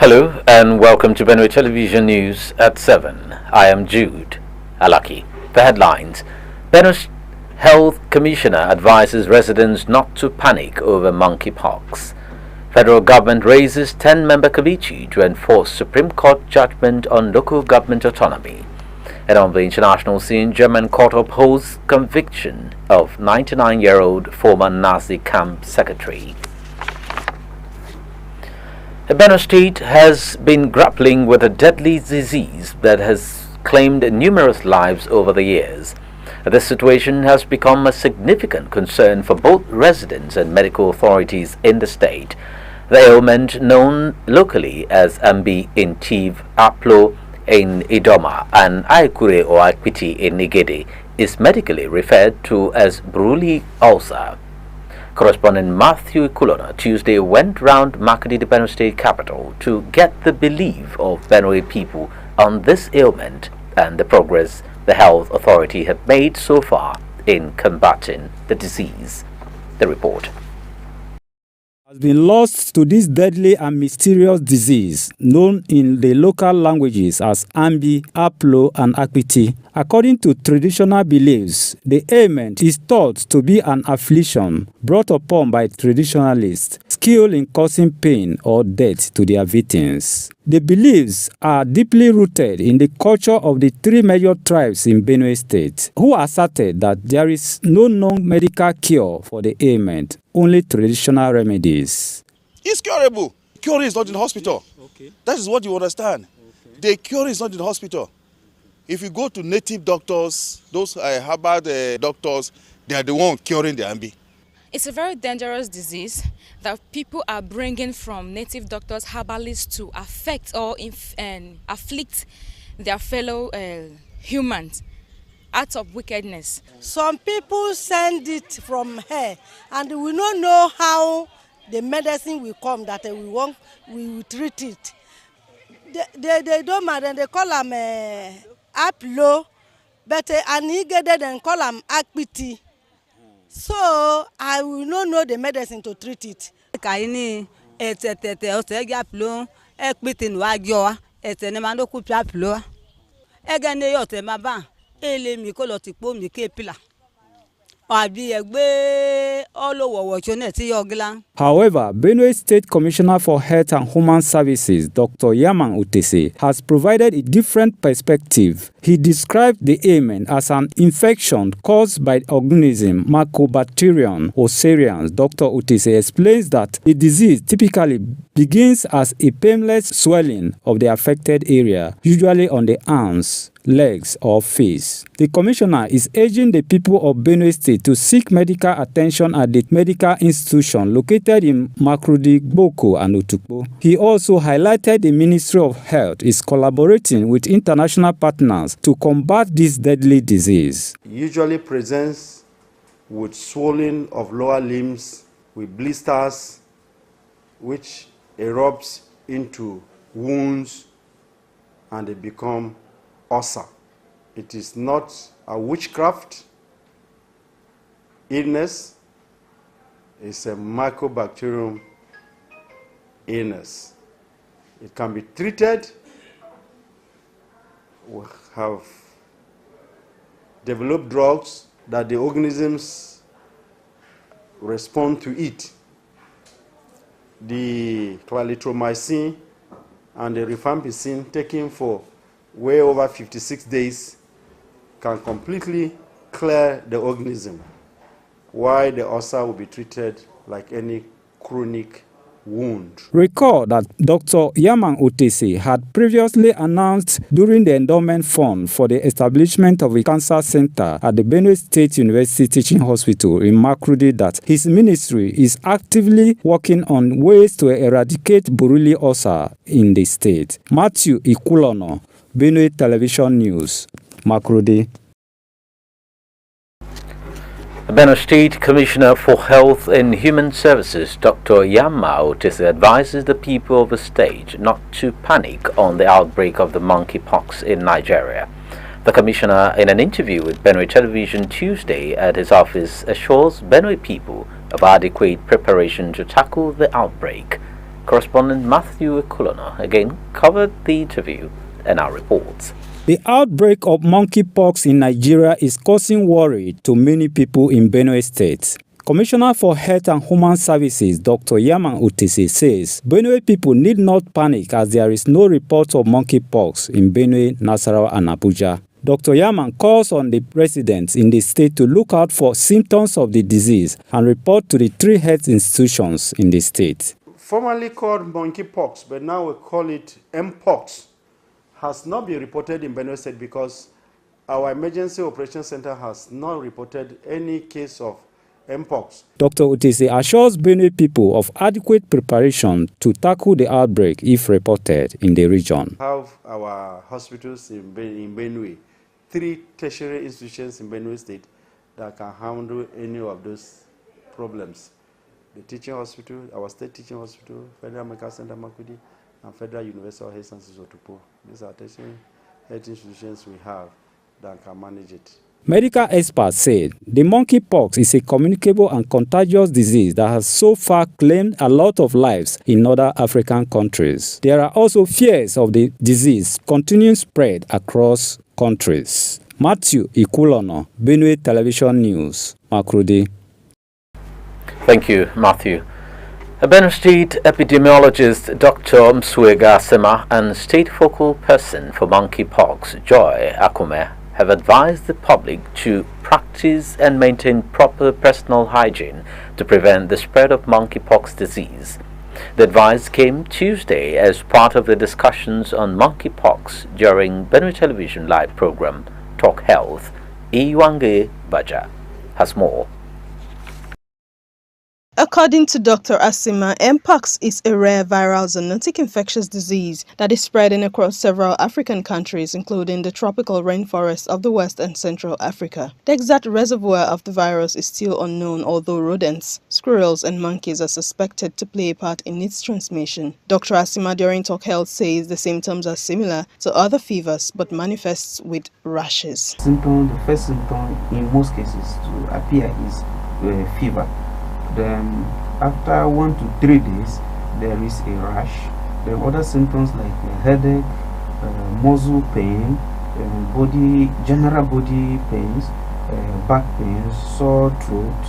Hello and welcome to Benue Television News at 7. I am Jude Alaki. The headlines. Benue's Health Commissioner advises residents not to panic over monkeypox. Federal government raises 10-member committee to enforce Supreme Court judgment on local government autonomy. And on the international scene, German court upholds conviction of 99-year-old former Nazi camp secretary. Benue State has been grappling with a deadly disease that has claimed numerous lives over the years. This situation has become a significant concern for both residents and medical authorities in the state. The ailment, known locally as Ambi in Tiv, Aplo in Idoma, and Aikure or Akwiti in Nigede, is medically referred to as Bruli ulcer. Correspondent Matthew Kulona Tuesday went round Makadi, the Benue State capital, to get the belief of Benue people on this ailment and the progress the health authority have made so far in combating the disease. The report has been lost to this deadly and mysterious disease known in the local languages as Ambi, Aplo, and Akwiti. According to traditional beliefs, the ailment is thought to be an affliction brought upon by traditionalists skilled in causing pain or death to their victims. The beliefs are deeply rooted in the culture of the three major tribes in Benue State, who asserted that there is no known medical cure for the ailment, only traditional remedies. It's curable. Cure is not in the hospital. Okay. That is what you understand. Okay. The cure is not in the hospital. If you go to native doctors, those herbal doctors, they are the ones curing the Ambi. It's a very dangerous disease that people are bringing from native doctors, herbalists, to affect or afflict their fellow humans out of wickedness. Some people send it from here, and we don't know how the medicine will come that we will treat it. They don't matter. They call them Aplo, but Anigede then call them Akpiti. So I will not know the medicine to treat it. However, Benue State Commissioner for Health and Human Services, Dr. Yaman Utese, has provided a different perspective. He described the ailment as an infection caused by organism Mycobacterium oserians. Dr. Utese explains that the disease typically begins as a painless swelling of the affected area, usually on the arms, legs, or face. The commissioner is urging the people of Benue State to seek medical attention at the medical institution located in Makurdi, Boko, and Otukpo. He also highlighted the Ministry of Health is collaborating with international partners to combat this deadly disease. It usually presents with swelling of lower limbs, with blisters, which erupts into wounds, and they become ulcer. It is not a witchcraft illness. It's a mycobacterium illness. It can be treated. We have developed drugs that the organisms respond to it. The clarithromycin and the rifampicin taken for way over 56 days can completely clear the organism, while the ulcer will be treated like any chronic wound. Recall that Dr. Yaman Utese had previously announced during the endowment fund for the establishment of a cancer center at the Benue State University Teaching Hospital in Makurdi that his ministry is actively working on ways to eradicate Buruli ulcer in the state. Matthew Ikulono, Benue Television News, Makurdi. The Benue State Commissioner for Health and Human Services, Dr. Yama Otise, advises the people of the state not to panic on the outbreak of the monkeypox in Nigeria. The commissioner, in an interview with Benue Television Tuesday at his office, assures Benue people of adequate preparation to tackle the outbreak. Correspondent Matthew Ekulona again covered the interview and our reports. The outbreak of monkeypox in Nigeria is causing worry to many people in Benue State. Commissioner for Health and Human Services, Dr. Yaman Utese, says Benue people need not panic as there is no report of monkeypox in Benue, Nasarawa, and Abuja. Dr. Yaman calls on the residents in the state to look out for symptoms of the disease and report to the 3 health institutions in the state. Formerly called monkeypox, but now we call it mpox, has not been reported in Benue State because our emergency operations center has not reported any case of mpox. Dr. Utese assures Benue people of adequate preparation to tackle the outbreak if reported in the region. We have our hospitals in Benue, 3 tertiary institutions in Benue State that can handle any of those problems. The teaching hospital, our state teaching hospital, Federal Medical Center Makudi, and Federal Universal Health Sciences Otupo. These are tertiary health institutions we have that can manage it. Medical experts said the monkeypox is a communicable and contagious disease that has so far claimed a lot of lives in other African countries. There are also fears of the disease continuing spread across countries. Matthew Ikulono, Benue Television News, Makurdi. Thank you, Matthew. A Benue State epidemiologist Dr. Msuega Sema and state focal person for monkeypox, Joy Akume, have advised the public to practice and maintain proper personal hygiene to prevent the spread of monkeypox disease. The advice came Tuesday as part of the discussions on monkeypox during Benue Television live program Talk Health. Iwange Baja has more. According to Dr. Asima, mpox is a rare viral zoonotic infectious disease that is spreading across several African countries, including the tropical rainforests of the West and Central Africa. The exact reservoir of the virus is still unknown, although rodents, squirrels, and monkeys are suspected to play a part in its transmission. Dr. Asima during Talk Health says the symptoms are similar to other fevers but manifests with rashes. The first symptom in most cases to appear is fever. Then after 1 to 3 days there is a rash. Then other symptoms like headache, muscle pain, general body pains, back pains, sore throat,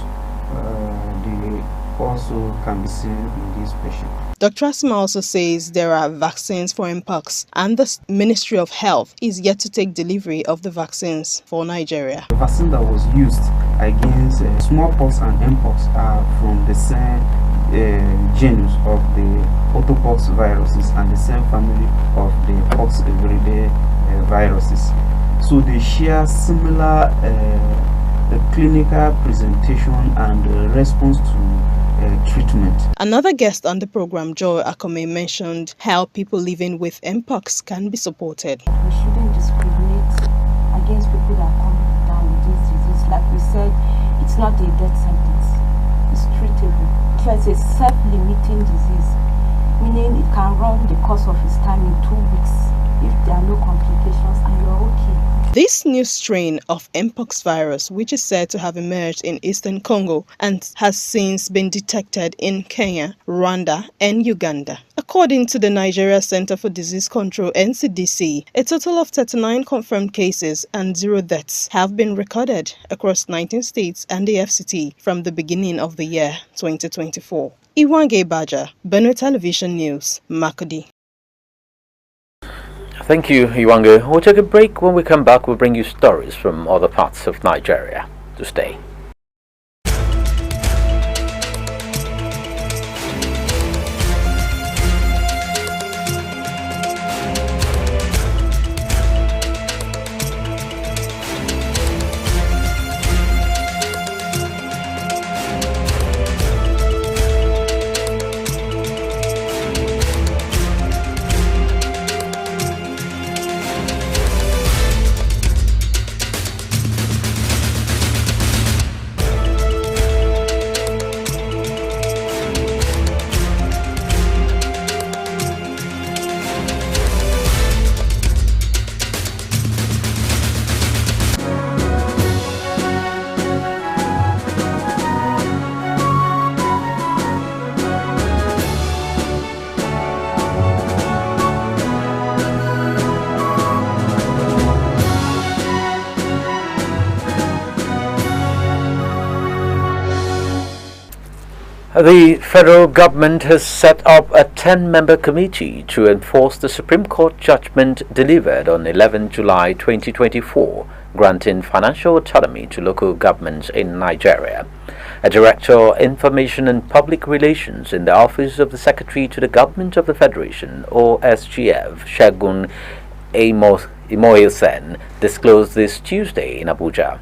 they also can be seen in this patient. Dr. Asima also says there are vaccines for mpox and the Ministry of Health is yet to take delivery of the vaccines for Nigeria. The vaccine that was used against smallpox and mpox are from the same genus of the orthopox viruses and the same family of the poxviridae viruses. So they share similar clinical presentation and response to treatment. Another guest on the program, Joy Akome, mentioned how people living with mpox can be supported. We shouldn't discriminate against people that come down with this disease. Like we said, it's not a death sentence. It's treatable. It's a self-limiting disease, meaning it can run the course of its time in 2 weeks if there are no complications and you're okay. This new strain of mpox virus, which is said to have emerged in eastern Congo and has since been detected in Kenya, Rwanda, and Uganda. According to the Nigeria Center for Disease Control (NCDC), a total of 39 confirmed cases and 0 deaths have been recorded across 19 states and the FCT from the beginning of the year 2024. Iwange Baja, Benue Television News, Makudi. Thank you, Iwange. We'll take a break. When we come back, we'll bring you stories from other parts of Nigeria. To stay. The federal government has set up a 10-member committee to enforce the Supreme Court judgment delivered on 11 July 2024, granting financial autonomy to local governments in Nigeria. A director of Information and Public Relations in the Office of the Secretary to the Government of the Federation, or SGF, Segun Imoyesen, disclosed this Tuesday in Abuja.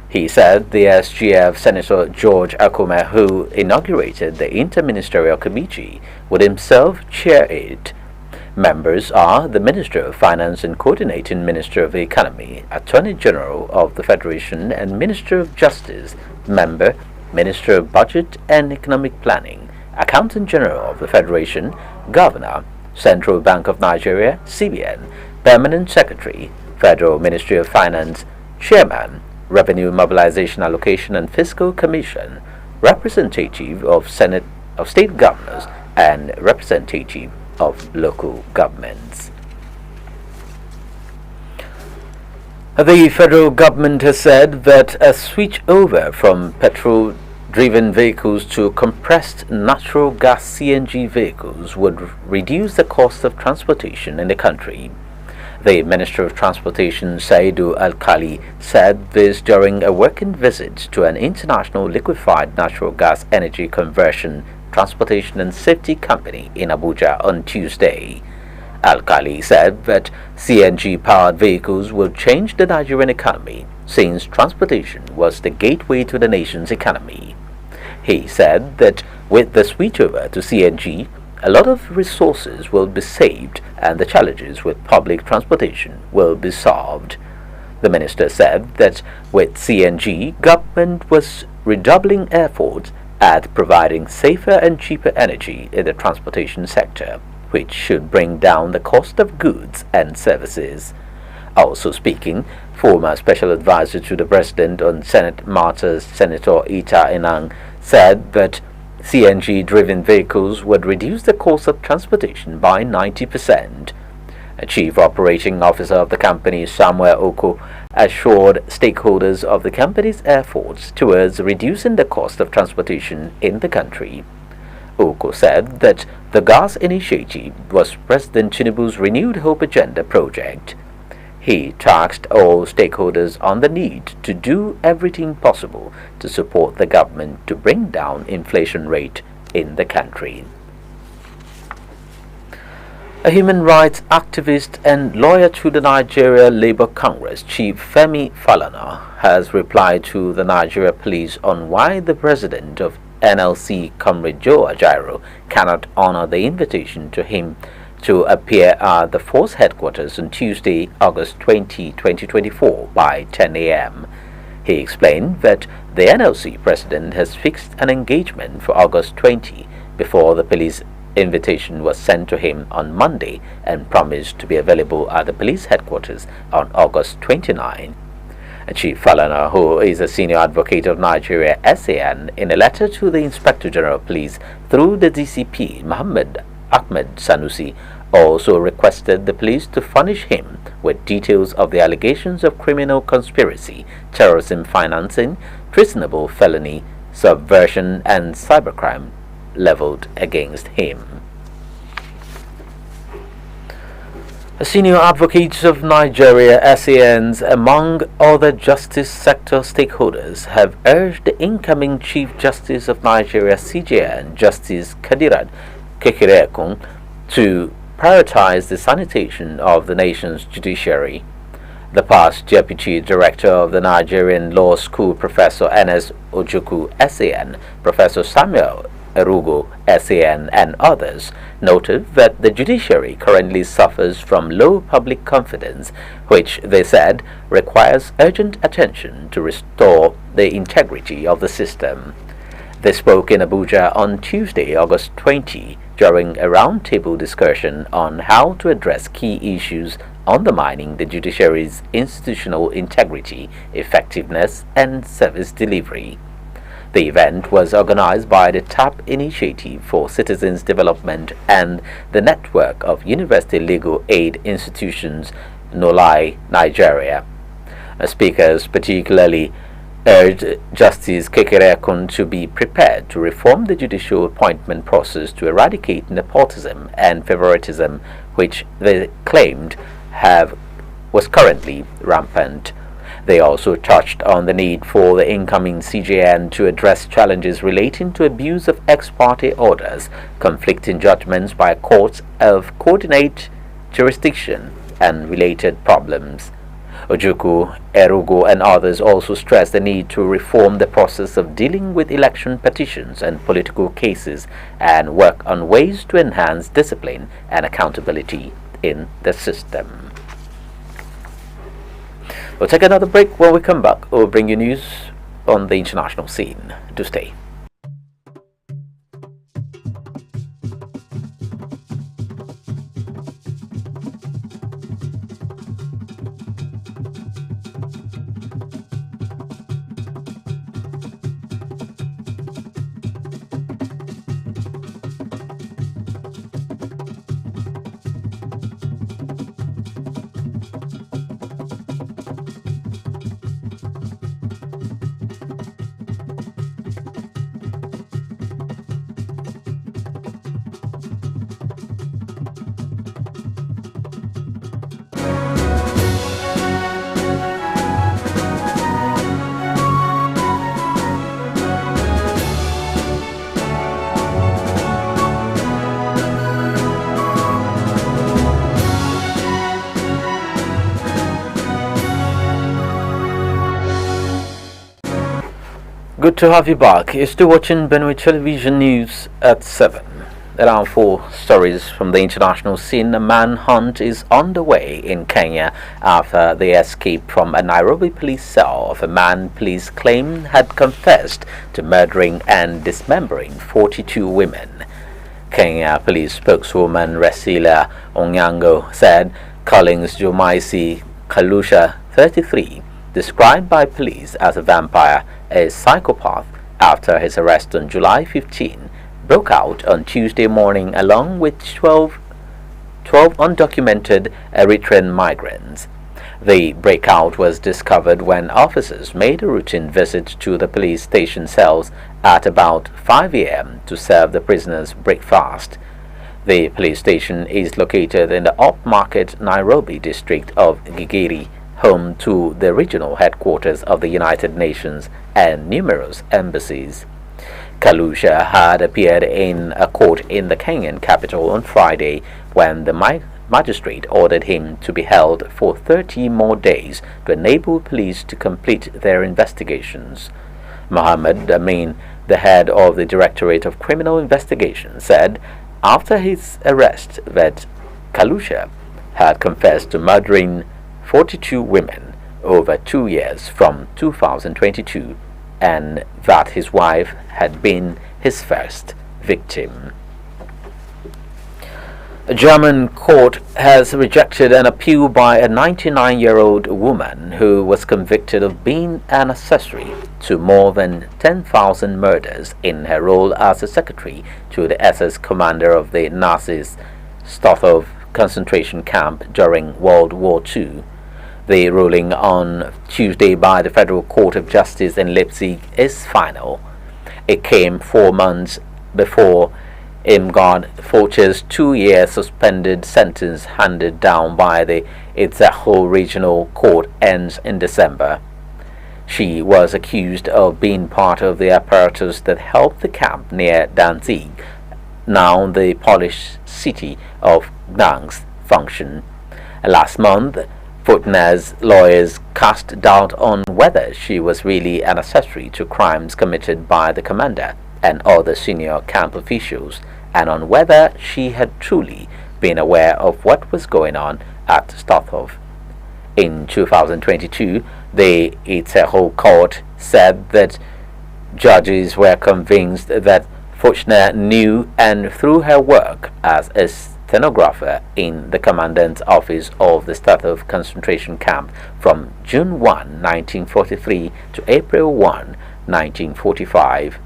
He said the SGF Senator George Akume, who inaugurated the Interministerial Committee, would himself chair it. Members are the Minister of Finance and Coordinating Minister of the Economy, Attorney General of the Federation, and Minister of Justice, Member, Minister of Budget and Economic Planning, Accountant General of the Federation, Governor, Central Bank of Nigeria, CBN, Permanent Secretary, Federal Ministry of Finance, Chairman, Revenue Mobilization Allocation and Fiscal Commission, representative of state governors, and representative of local governments. The federal government has said that a switch over from petrol-driven vehicles to compressed natural gas CNG vehicles would reduce the cost of transportation in the country. The Minister of Transportation, Saidu Al-Khali, said this during a working visit to an international liquefied natural gas energy conversion, transportation and safety company in Abuja on Tuesday. Al-Khali said that CNG-powered vehicles will change the Nigerian economy since transportation was the gateway to the nation's economy. He said that with the switchover to CNG, a lot of resources will be saved and the challenges with public transportation will be solved. The minister said that with CNG, government was redoubling efforts at providing safer and cheaper energy in the transportation sector, which should bring down the cost of goods and services. Also speaking, former Special Advisor to the President on Senate matters, Senator Ita Enang, said that CNG-driven vehicles would reduce the cost of transportation by 90%. A chief operating officer of the company, Samuel Oko, assured stakeholders of the company's efforts towards reducing the cost of transportation in the country. Oko said that the gas initiative was President Tinubu's Renewed Hope Agenda project. He tasked all stakeholders on the need to do everything possible to support the government to bring down inflation rate in the country. A human rights activist and lawyer to the Nigeria Labour Congress, Chief Femi Falana, has replied to the Nigeria police on why the president of NLC, Comrade Joe Ajaero, cannot honor the invitation to him to appear at the force headquarters on Tuesday, August 20, 2024 by 10 a.m. He explained that the NLC president has fixed an engagement for August 20 before the police invitation was sent to him on Monday and promised to be available at the police headquarters on August 29. Chief Falana, who is a senior advocate of Nigeria SAN, in a letter to the Inspector General of Police through the DCP, Muhammad Ahmed Sanusi, also requested the police to furnish him with details of the allegations of criminal conspiracy, terrorism financing, treasonable felony, subversion and cybercrime leveled against him. Senior advocates of Nigeria SANs, among other justice sector stakeholders, have urged the incoming Chief Justice of Nigeria CJN, Justice Kadirat Kekereekun, to prioritize the sanitation of the nation's judiciary. The past Deputy Director of the Nigerian Law School, Professor N.S. Ojukwu SAN, Professor Samuel Erugo SAN, and others noted that the judiciary currently suffers from low public confidence, which they said requires urgent attention to restore the integrity of the system. They spoke in Abuja on Tuesday, August 20, during a roundtable discussion on how to address key issues undermining the judiciary's institutional integrity, effectiveness, and service delivery. The event was organized by the TAP Initiative for Citizens Development and the Network of University Legal Aid Institutions, NOLAI, Nigeria. Speakers particularly urged Justice Kekereakun to be prepared to reform the judicial appointment process to eradicate nepotism and favoritism, which they claimed was currently rampant. They also touched on the need for the incoming CJN to address challenges relating to abuse of ex parte orders, conflicting judgments by courts of coordinate jurisdiction, and related problems. Ojukwu, Erugo, and others also stressed the need to reform the process of dealing with election petitions and political cases and work on ways to enhance discipline and accountability in the system. We'll take another break. When we come back, we'll bring you news on the international scene. Do stay. Good to have you back. You're still watching Benue Television News at 7. Around 4 stories from the international scene. A manhunt is underway in Kenya after the escape from a Nairobi police cell of a man police claim had confessed to murdering and dismembering 42 women. Kenya police spokeswoman Resila Onyango said Collins Jumaisi Kalusha, 33, described by police as a vampire, a psychopath, after his arrest on July 15, broke out on Tuesday morning along with 12 undocumented Eritrean migrants. The breakout was discovered when officers made a routine visit to the police station cells at about 5 a.m. to serve the prisoners breakfast. The police station is located in the upmarket Nairobi district of Gigiri, home to the regional headquarters of the United Nations and numerous embassies. Kalusha had appeared in a court in the Kenyan capital on Friday when the magistrate ordered him to be held for 30 more days to enable police to complete their investigations. Mohammed Amin, the head of the Directorate of Criminal Investigation, said after his arrest that Kalusha had confessed to murdering 42 women over 2 years from 2022 and that his wife had been his first victim. A German court has rejected an appeal by a 99-year-old woman who was convicted of being an accessory to more than 10,000 murders in her role as a secretary to the SS commander of the Nazis' Stauffhof concentration camp during World War II. The ruling on Tuesday by the Federal Court of Justice in Leipzig is final. It came 4 months before Irmgard Forcher's 2-year suspended sentence handed down by the Itzehoe Regional Court ends in December. She was accused of being part of the apparatus that helped the camp near Danzig, now the Polish city of Gdansk, function. Last month, Fortner's lawyers cast doubt on whether she was really an accessory to crimes committed by the commander and other senior camp officials, and on whether she had truly been aware of what was going on at Stauffhof. In 2022, the Itzehoe court said that judges were convinced that Fortner knew, and through her work as a stenographer in the commandant's office of the Stauffhof concentration camp from June 1, 1943 to April 1, 1945,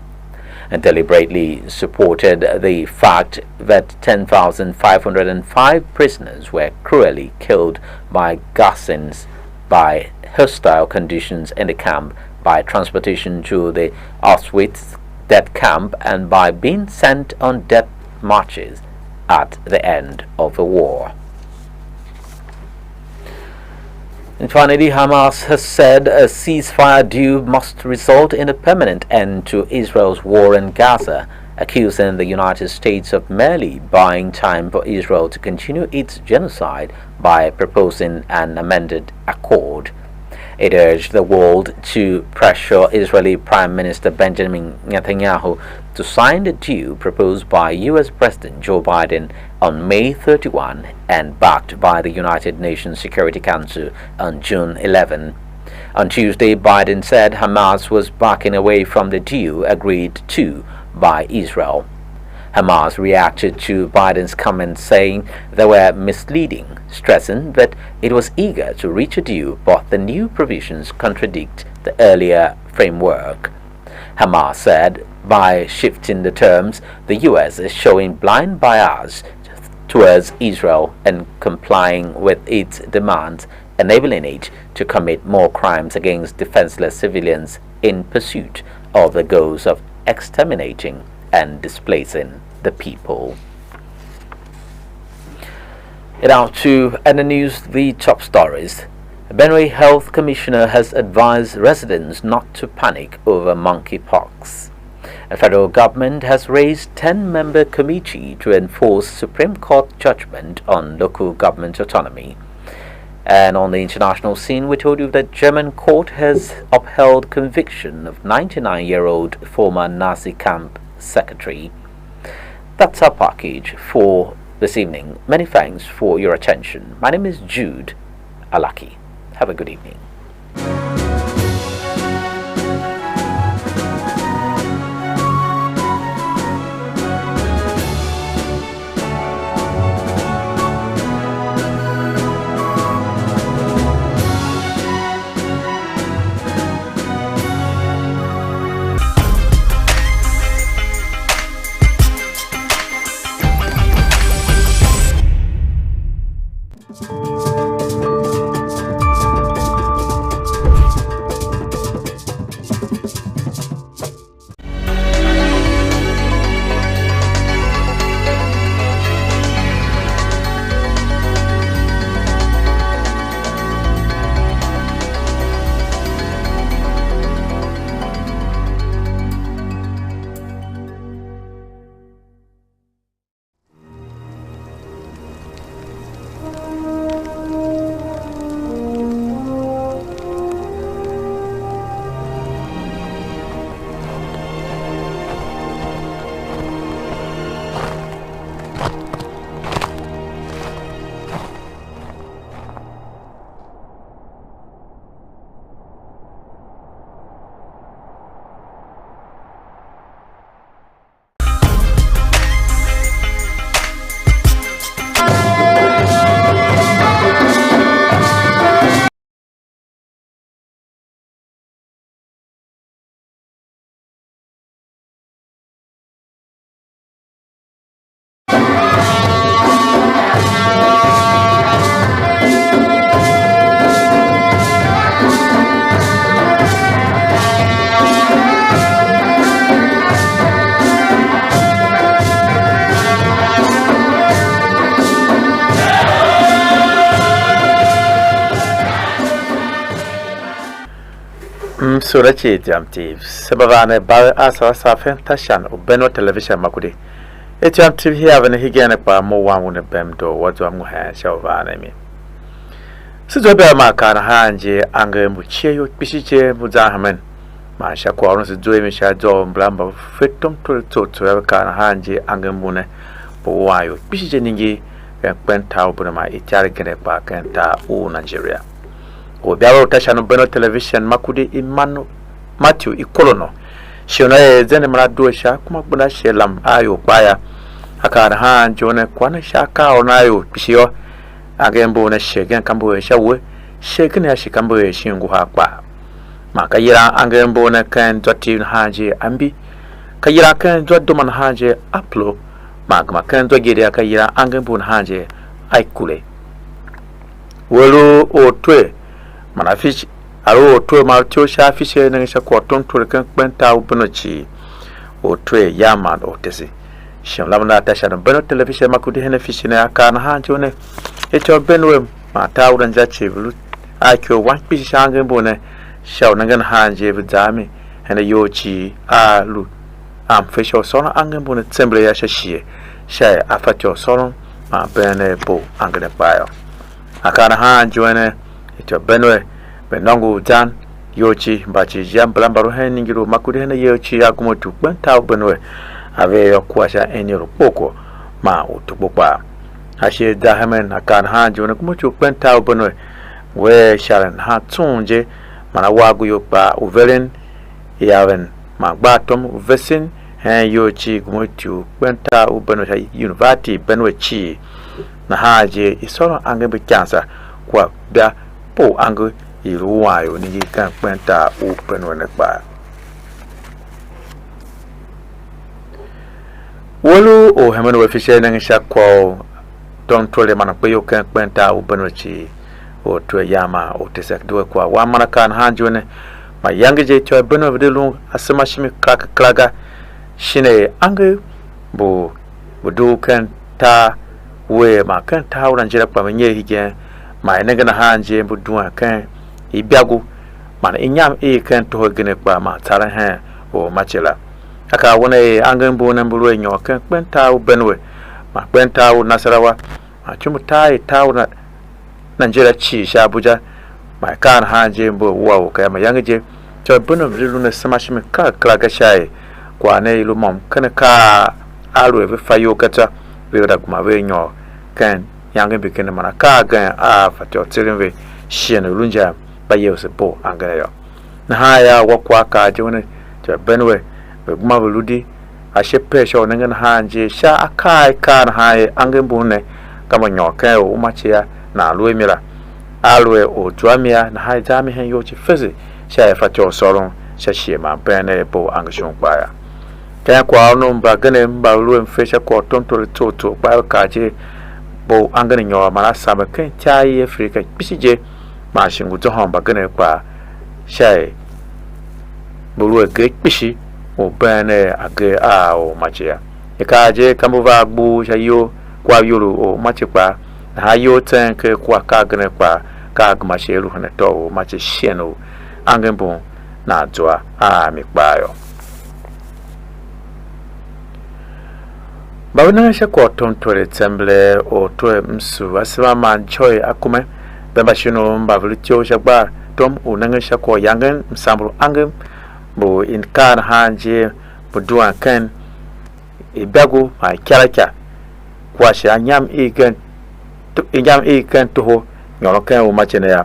and deliberately supported the fact that 10,505 prisoners were cruelly killed by gassings by hostile conditions in the camp by transportation to the Auschwitz death camp and by being sent on death marches at the end of the war. And finally, Hamas has said a ceasefire deal must result in a permanent end to Israel's war in Gaza, accusing the United States of merely buying time for Israel to continue its genocide by proposing an amended accord. It urged the world to pressure Israeli Prime Minister Benjamin Netanyahu to sign the deal proposed by U.S. President Joe Biden on May 31 and backed by the United Nations Security Council on June 11. On Tuesday, Biden said Hamas was backing away from the deal agreed to by Israel. Hamas reacted to Biden's comments saying they were misleading, stressing that it was eager to reach a deal but the new provisions contradict the earlier framework. Hamas said by shifting the terms, the U.S. is showing blind bias towards Israel and complying with its demands, enabling it to commit more crimes against defenseless civilians in pursuit of the goals of exterminating and displacing the people. Now to end the news, the top stories. Benue Health Commissioner has advised residents not to panic over monkeypox. The federal government has raised 10-member committee to enforce Supreme Court judgment on local government autonomy. And on the international scene, we told you that German court has upheld conviction of 99-year-old former Nazi camp secretary. That's our package for this evening. Many thanks for your attention. My name is Jude Alaki. Have a good evening. Surachi Jamtiv, Sabavane Bar Asa Safen Tashan, Benue Television Makudi. A Jamtiv here when he gained a more one with a bemdo, what one had shall vaname. Suzobe Makan Hanje, Anger Muche, Pishiche, Muzahaman. Masha Quarons is doing Shadow and Blamba, Fitum to have Hanje, Anger Mune, Bowayo, Pishicheningi, and Pentau Bunama, Italian Park and Ta, Nigeria. Obiaro tashano Benue Television Makudi Imanu Matthew Ikolono Shona zene mradu sha kuma buna shelam ayo baya aka han jone kwana shaka onayo pishiyo agembo na shegen kambo shawe shegen ya shikambo shingu hakwa makayira agembo na kan doti haje ambi kayira kan dot man haje upload magma kan do gede kayira agembo haje aikule wolo otwe Manafich aro to ma to sha fishe nan sha ko ton to kan kwenta ubunochi o to yaman o tesi shin lamna ta sha Benue television makudi hena fishe na aka na ha jone e to Benue ma ta uran ja ce bulu a kyo wan fishe shangan bone sha nan gan ha je bu zame hena yochi a lu am fishe so na angan bone tsemble ya shashie sha afatyo so ma bene bo angane bayo aka na ha jone e to Benue benongo jan yochi bachi jam blambaro hen ngiro makudi hen yochi agumo tu kwenta Benue ave yokwasha eniro poko ma utubokwa ashe dahamen akan ha jona kumo tu kwenta Benue we sharan ha tunje mana wagu yopa uvelen yaven ma gbatom vesin hen yochi kumo tu kwenta Benue university Benue chi na haje isoro angembe chansa kwa da po angu iruwayo ni kan kwenta Benue ne pa wolu o hemano we fishe nan sha ko don tole mana pe yo kan kwenta Benue chi o to yama o tesak do kwa wa mana kan hanjo ne ma yange je to Benue de lu asma shimi klaga shine ange bo do kan ta we ma kan ta uran jira pa menye hige ma ene gana hanje bu duwa kan ibiago mana inyam kan to gene pa ma tara ha o machela aka wona angan bo nan bulu enyo kan kwenta Benue ma kwenta Nasarawa ma chumu tai tauna Nigeria chi sha Abuja ma kan hanje bo wa ka ma yangaje to Benue rilu na samashimi ka klaga shaye kwa ne ilu mom kana ka alo e fayo kata we da kuma we nyo kan yangan bikin mana ka ga a fatyo tsirinwe shene lunja baye se bo angana yo na haya wakwa ka jone to Benue be guma buludi a shepe sho nangan hanje sha akai kan haye angan bune kama nyoka o umachia na alwe mira alwe o twamia na haye zami hen yo chi fezi sha fatyo soron sha shema bene bo angashon baya kan kwa no mba gane mba luwe mfesha kwa tonto toto ba ka je bo angana nyo mara sama kan chai Afrika bisije ma shingu to hamba gane kwa shai buluwe ge bishi o bane age a o machia e ka je kambuva gbu shayo kwa yoro o machikwa ha yo tanke kwa ka gane kwa ka gma sheru hane to o machi sheno angembo na joa a mikbayo bawuna sha ko tontore temble o to msu asima man choi akume bamba shino mbavulu tio shagba tom unanga sha ko yangan msambulu angem bo in kan hanje bo duan kan ibago ma kyalaka kwa sha nyam ikan to ho nyolo kan o machene ya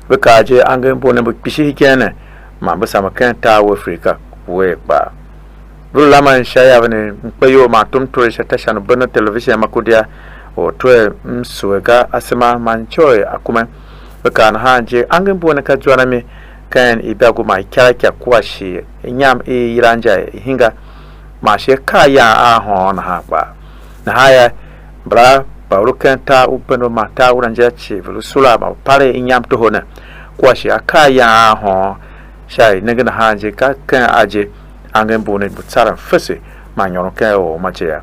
we ka je angem bo ne bo pishi kene ma bo sama kan ta wo Afrika we ba Rulaman shaya vene mpayo ma tumtore shatashano Benue television makudia o twe msuega asema manchoe akume beka na hanje angembo na kajwana mi kan ibago ma kyakya kwashi nyam iranja hinga ma she kaya ahon na hapa na haya bra baurukenta upendo mata uranja chi vulusula ma pare inyam to hona kwashi akaya ahon shai nega hanje ka kan aje angen bone butsara fese ma nyono ka o machia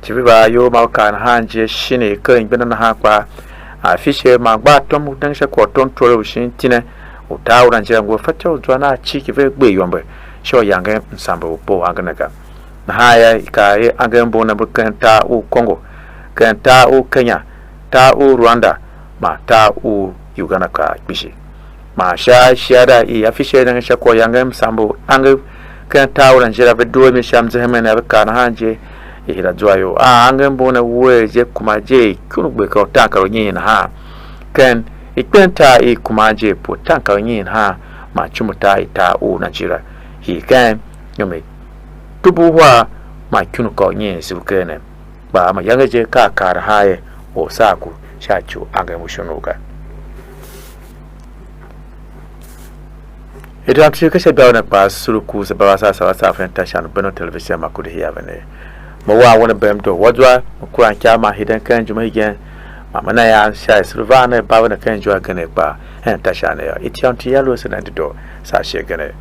tibiba yo ma kan hanje shine kan bena ha kwa a fishe ma gba tom dan she ko ton toro shin tine o tawran je ngo fatio zwana chiki ve gbe yombe sho yangen nsambo bo angenaka na haya ka e angen bone bu kan ta u Congo kan ta u Kenya ta u Rwanda ma ta u Uganda ka bishi ma sha shada i afishe dan she ko yangen nsambo angen kan tawran jira be do mi sham zehmen na kan hanje ihira joyo angen bona we je kuma je kunugbe ka tanka ronyin ha kan ikwenta i kuma je po tanka ronyin ha ma chumuta ita o na jira hi kan nyome tubu hwa ma kunu ka ronyin sibukene ba ma yanga je ka kar haye o saku shachu angen mushonuka Ito amsi kashe dawana pa suruku se bawasa sa fenta shan Benue television makudi hiya bane. Mawa wona bemdo wadwa kuran kyama hidan kan juma higen Mamma ya sha Silvana Bavana Kenjua Ganepa and Tashana. It's young to yellow and the door, Sasha Gane.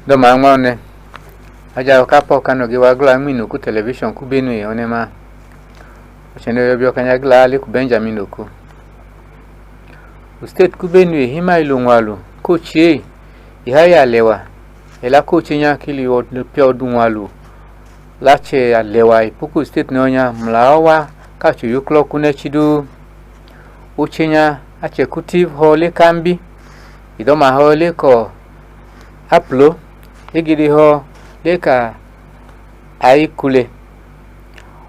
The man, I just capo cano give a glamino ku television ku Benue onema. Chenere bio kanya glali ku Benjamin oku. State ku Benue hima ilungwalu coachie ihaya lewa. Ela coachinya kili o pia odunwalu. Lache alewa ipuku state nonya mlawa kachu yuklo kunechidu. Uchenya executive hole kambi. Idoma hole ko aplo igidi ho leka ai kule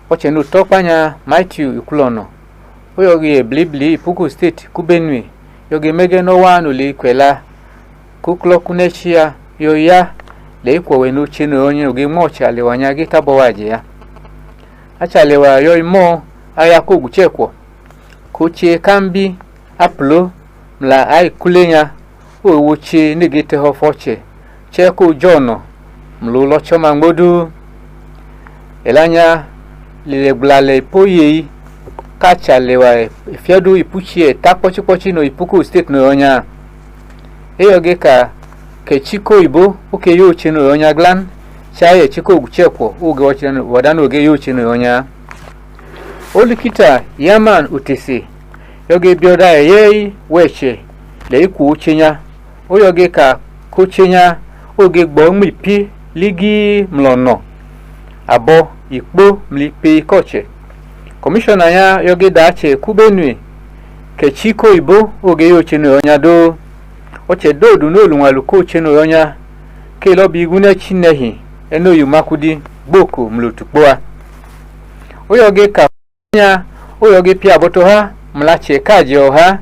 ochenu topanya Matthew ikulono oyogi blibli puku state ku Benue yogi mege no wanu li kwela kuklo kunechia yoya le ikwo wenu chino onye ogi mocha le wanyagi tabowaje ya acha lewa yoy mo aya ku guchekwo kuchi kambi aplo mla ai kulenya owuchi nigite ho foche Cheku Jono mlulo choma ngodu elanya lile blale poye kacha lewa fiadu ipuchie tapochi no ipuku state no onya eyogeka ke chiko ibo oke yo chino onya glan chaye chiko guchekwo uge wachano wadano oge yo chino onya olikita yaman utisi yoge bioda yei weche le iku uchenya oyogeka kuchenya oge gbongmi pi ligi mlono abo ikpo mlipi koche commissioner ya yoge dache ku Benue ke chiko ibo oge yo cheno onya do oche dodu no lunwalu ko cheno onya ke lobi igune chinehi eno yumakudi boku mlutukpoa oyoge ka nya oyoge pi aboto ha mlache kaje oha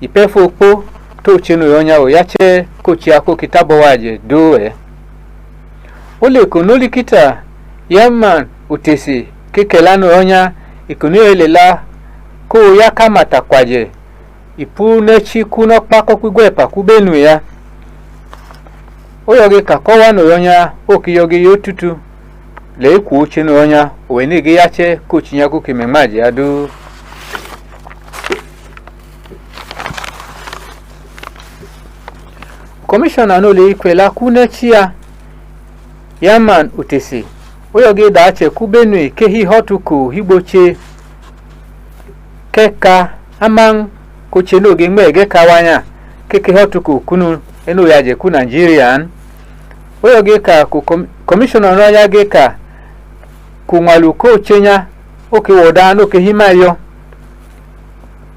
ipefo okpo to cheno onya oyache kochi ako kitabo waje doe ole konoli kita yaman utesi kekelano onya ikuni elela ko ya kamata kwaje ipu nechi kuno pako kugwepa ku Benue ya oyoge kakowa no onya okiyoge yotutu le ku cheno onya wenige yache kochi nyako kimemaje adu Commissioner no le ikwela kunechia yaman utesi oyoge dache ku Benue kehi hotuku higboche keka amang kocheno ge ngege kawanya keke hotuku kunu eno yaje ku Nigerian oyoge ka ku commissioner no yage ka ku ngaluko chenya oke wodano ke himayo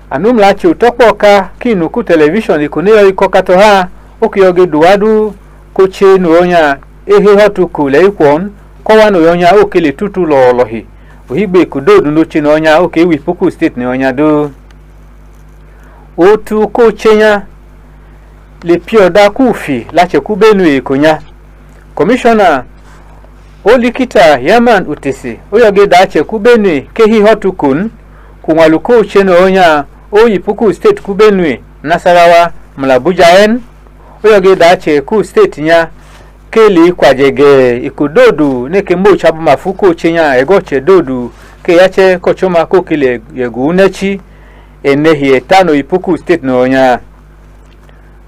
anumla chu topoka kinu ku television ikuneyo ikokato ha okiyoge duwadu koche no onya ehe hotu kule ikwon kowa no yonya okele tutu lolohi ohigbe kudodu no chi no onya oke wipuku state no onya do otu ko chenya le pioda kufi la cheku Benue konya commissioner olikita Yaman Utesi oyoge da cheku Benue kehi hotu kun kunwaluko cheno onya oyipuku state ku Benue Nasarawa mlabuja en oyoge da cheku state nya keli kwajege ikudodu neke mochabu mafuko chenya egoche dodu ke yache kochoma kokile yegu nechi enehi etano ipuku state no onya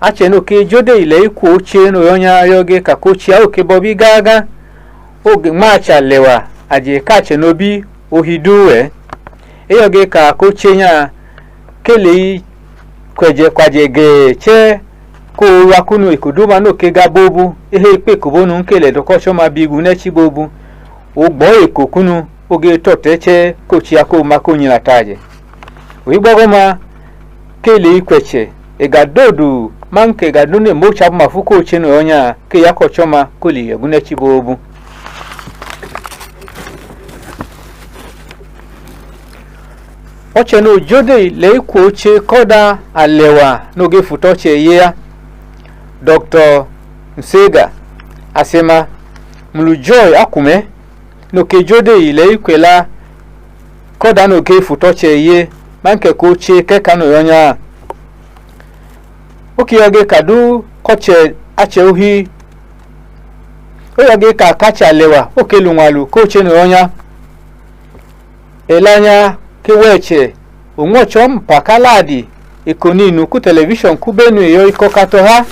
ache no ke jode ile iku oche no onya yoge kakochi oke bobi gaga oge macha lewa aje kache no bi ohiduwe eyoge ka kochenya kele kwajege che ko wakunu ikuduma no ke gabobu ehe pe kubonu nkele dokosho ma bigu nechi bobu ogbo ekokunu oge toteche kochi ako makonyi taje wibogoma kele ikweche egadodu manke gadune mocha mafuko cheno onya ke yakochoma kuli egunechi bobu ocheno jode le ikuoche koda alewa noge futoche yea Dr. Nsega asema mlujoy akume no kejode ile ikwela koda no ke futoche ye manke koche keka no yonya okiyoge kadu koche ache uhi oyoge ka kacha lewa okelunwalu koche no yonya elanya keweche onwocho mpakaladi ikoninu ku television ku Benue yo ikokato ha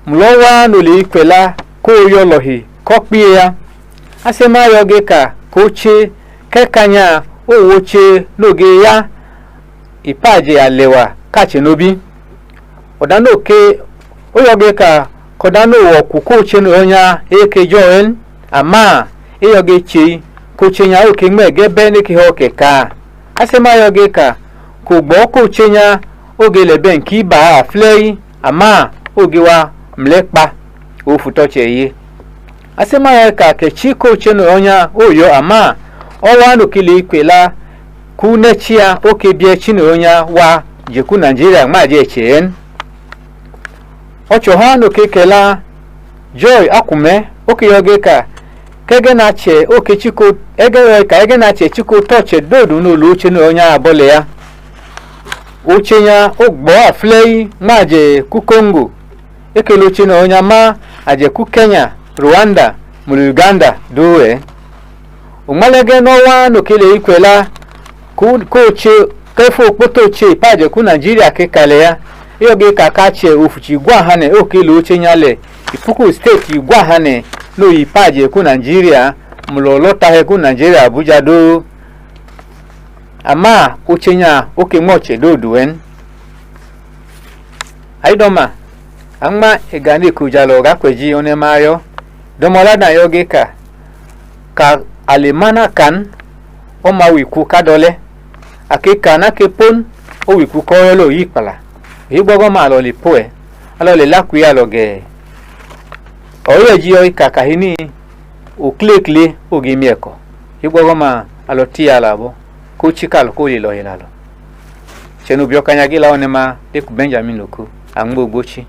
mlowa no le ikwela ko yolohi kokpie ya asema yoge ka koche kekanya owoche noge ya ipaje alewa kache nobi odano ke oyoge ka kodano wo kukoche no onya eke joen ama eyoge chi koche nya oke ngmege bene ki hoke ka asema yoge ka kugbo koche nya oge lebe nki ba aflei ama ogewa mlekpa ofutoche ye asema ya ka kechi koche no onya oyo ama owa no kile ikwela ku nechia oke bie chi no onya wa jeku Nigeria ma je chen ocho ha no kekela joy akume oke yoge ka kege na che oke chiko ege na che chiko toche dodu no luche no onya abole ya ochenya ogbo aflei ma je ku Congo ekeloche no onya ma aje ku Kenya Rwanda mu Uganda doe umalege no wa no kile ikwela ku koche kefo potoche paje ku Nigeria ke kale ya yoge kakache ufuchi gwa hane okeloche nyale ipuku state gwa hane no ipaje ku Nigeria mulolota he ku Nigeria Abuja do ama ochenya oke moche dodu en aidoma amma egani kujalo ga kweji onemayo domola na yoge ka alemana kan o ma wiku kadole akeka na kepon o wiku koyolo yipala igbogo ma lo le poe alo le lakuya loge oye ji o ikaka hini o klekle o gimieko igbogo ma alo tia labo ko chikalo ko le lo yelalo chenu biokanyagila onema de ku Benjamin Loku angbo gbochi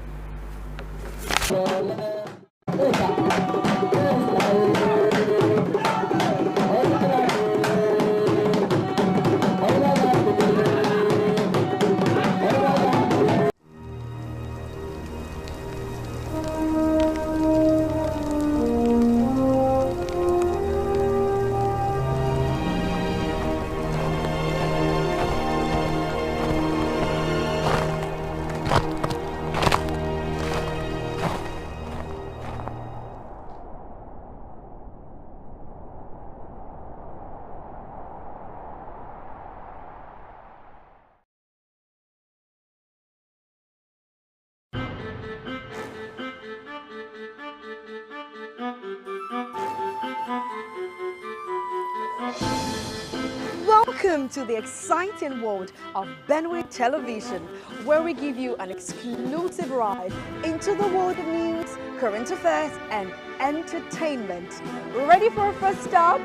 Welcome to the exciting world of Benue Television, where we give you an exclusive ride into the world of news, current affairs, and entertainment. Ready for a first stop?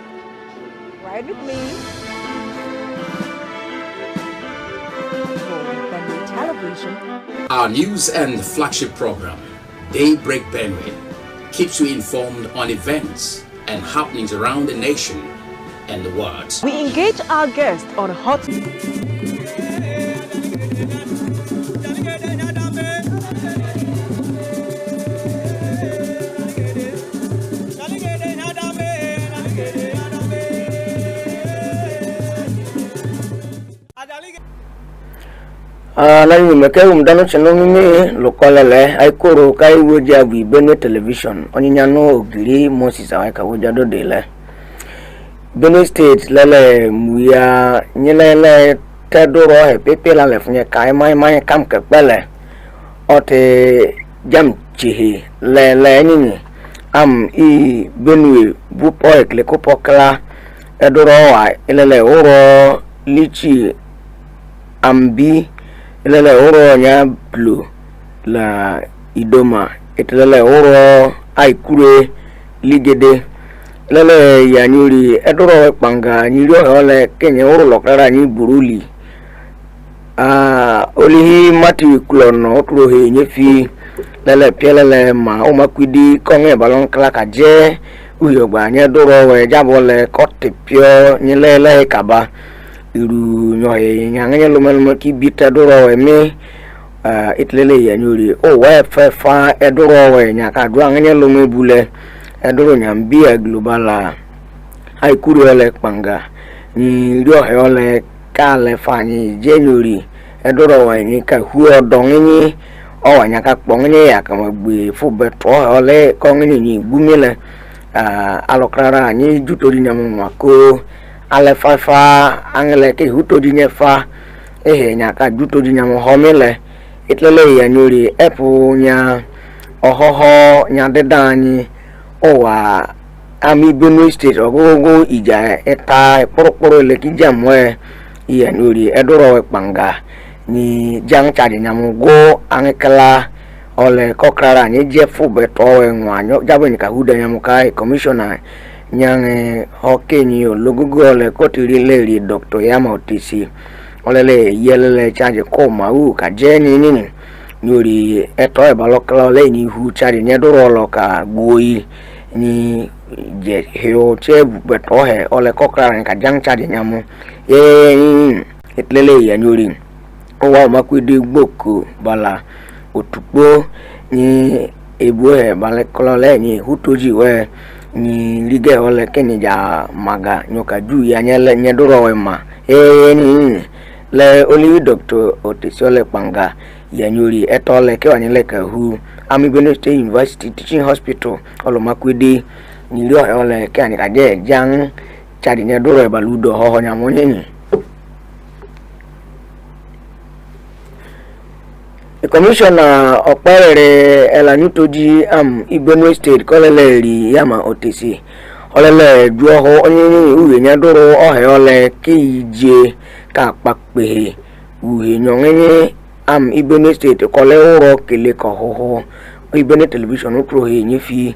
Ride with me. Benue Television. Our news and flagship program, Daybreak Benue, keeps you informed on events and happenings around the nation and the world. We engage our guests on hot Nani meke mdano chenongi lokolele aikoro kai woja wi Benue Television oninyano ogiri Moses awaka woja do dele Benue State lele muya nyelele tedoro he pepe la le funye kai mai kam kepele ote jam chihi lele nini am I Benue bupo ekle kopokla edoro wa lele oro lichi ambi lele oro nya blue la idoma etlele oro aikure ligede lele ya nyuri edoro panga nyiri ole kenya oro lokara ni buruli olihi mati kulono otro he nyefi lele pielele ma o makwidi konge balon kala kaje uyogba nya doro we jabole kotipio nyelele kaba iru nyoye nyanganya lumeluma ki bita doro we me itlele ya nyuri o we fa edoro we nyaka du anganya lume bule edoro nyambia globala ai kuruele panga ni rio heole kale fani january edoro we ni ka huo dongi o wa nyaka kpongi ya kama gbe fu beto ole kongi ni gumile alokrara ni jutori nyamu mako ale fafa angle ke huto di nyefa nyaka juto di nyamo homele itlele ya nyuri epu nya ohoho nya dedani owa ami Benue State ogogo ija eta poroporo le kijamwe ya nyuri edoro panga ni jang chadi nyamo go angekala ole kokrara ni jefu beto enwanyo jabo ni kahuda nyamo kai commissioner nyange hokenyi logugo le kotiri leri Dr. Yama Utisi olele yelele charge koma u ka jeni nini nyuri eto e balokla le ni hu charge nyedoro loka goi ni je heo chebu beto he ole kokra ka jang charge nyamu etlele ya nyuri owa makwidi gboko bala otukpo ni ebu he balekla le ni hutoji we ni lige ole kenija maga nyoka juu ya nyele nyedoro wema ni le oli Dr. Otisiole panga ya nyuri etole ke wanyele ka hu ami Benue State University Teaching Hospital olomakwidi ni rio ole ke ani kaje jang chadi nyedoro e baludo ho nyamonyi Commissioner Okperere Elanutoji Benue State Kolele Yama Utisi olele juoho onye uwe nyadoro ohe ole kije ka pakpe uwe nyongenye Benue State kole oro kele ko ho Benue Television utro he nyifi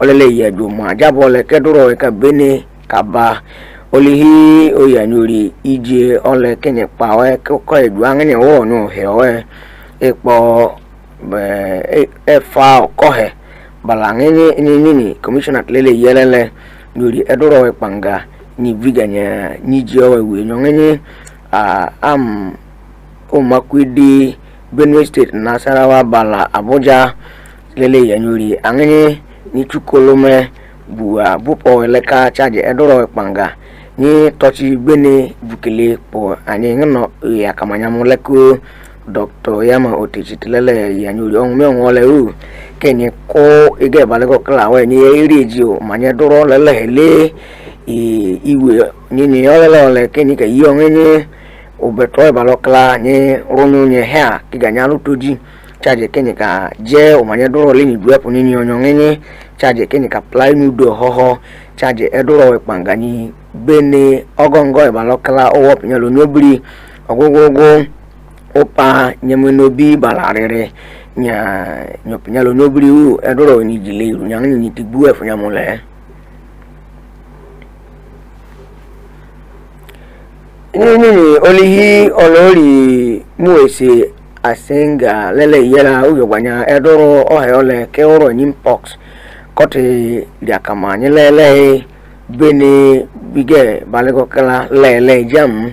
olele yedo ma jabole kedoro ka bene kaba olihi oyanyuri ije ole kenye pawe ko edu angene wo no he we ekpo efa kohe balangeni nini commissioner lele yelele nyuri edoro panga ni viganya ni jiwe we nyongeni omakwidi Benue State Nasarawa bala Abuja lele yanyuri angeni ni chukolome bua bupo eleka charge edoro panga ni tochi bene bukele po ani ngono ya kamanyamu leku Dr. Yama Utisi yanyuri ongme ngole u kenye ko ige balego klawe ni iriji manya doro lele hele iwe ni ole kenye ka yongeni obeto balokla ni ronu ni ha kiganya lutoji charge kenye ka je manya doro le ni duepo ni nyongeni charge kenye ka apply nudo hoho charge edoro pangani bene ogongo balokla o wopnyalo nyobri ogogogo opa nyemenobi balarere nyalo nobri u edoro ni jile nyang ni tibu efunya mole ni olihi olori muese asenga lele yera uyogwanya edoro ohele ke oro nimpox kote diakamanye lele bene bige balego kala lele jam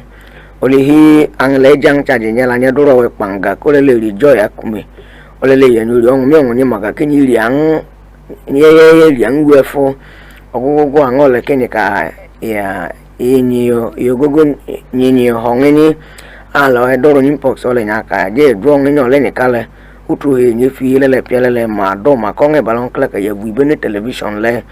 olihi angle jang chaje nyala nyadoro we panga kolele rijoy akume olele yanuri ongu ni maga kenyi liang ye liang wefo ogogo angole kenika ya inyo yogogo nyinyi hongeni alo edoro nimpox ole nyaka je drong nyo le nikale utu ye fi lele pialele ma do ma konge balon kala ka yabu bene television le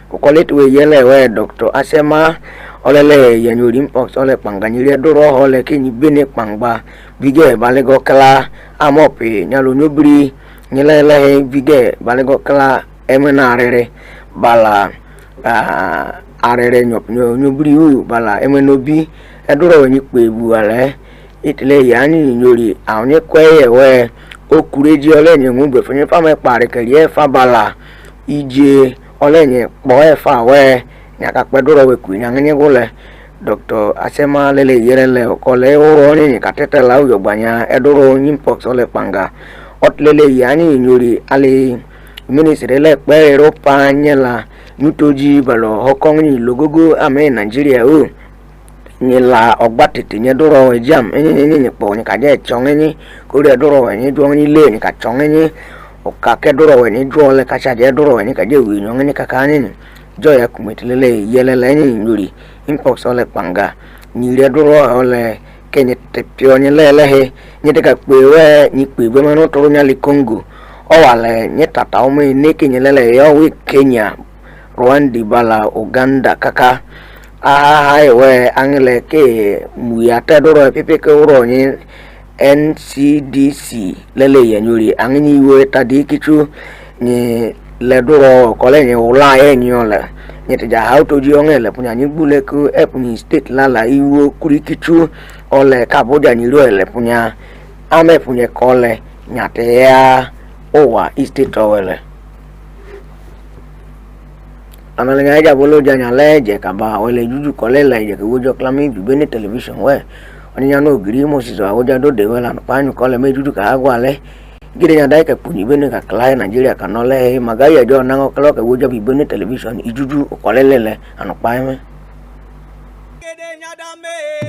ko let we yele we doctor asema olele yanuri nimpox ole panganyire doro ole kenyi bene pangba bige balego kala amopi nyalo nyobri nyelele bige balego kala emenarere bala arere nyobri u bala emenobi edoro we nyikpe buale itile yani nyori awne kweye we okureji ole nyengugbe fanye fama pare kele fa bala ije ole nye boe fa we nyaka pedoro we kunyangene gole Dr. Asema lele yerele okole oro ni katete la uyogbanya edoro nimpox ole panga otlele yani nyori ale ministre le pe ro panyela nutoji balo hokong ni logogo ame Nigeria o nyela ogbatete nyedoro jam ni po ni kaje chongeni kore doro ni dwo ni le ni ka chongeni okake doro ni dwo le ka chaje doro ni kaje wi nyongeni kakani joya kumetelele yelele ni nyori impox ole panga nyire doro ole kenye tepio nyelele he nyeteka kwewe ni kwebe mano toro nyali Congo owale nyetata ome neke nyelele yo wi Kenya Rwanda bala Uganda kaka we angle ke muyata doro pepe ke uro ni NCDC lele yanyuri angini we tadi kichu ni le doro kole ni ula enyola nyetja how to jiongele punya nyibule ku epuni state lala iwo kuri kichu ole kaboja ni roele punya ame punya kole nyate ya owa state owele amalenga aja bolo janya leje kaba ole juju kole leje ke wojo klami bibene television we oni nyano giri mo siso awoja do de wela no panyu kole me juju ka agwale gire nya dai ka puni bene ka klai Nigeria kanole magaya jo nango klo ke wojo bibene television ijuju kole lele ano paime gede nya dame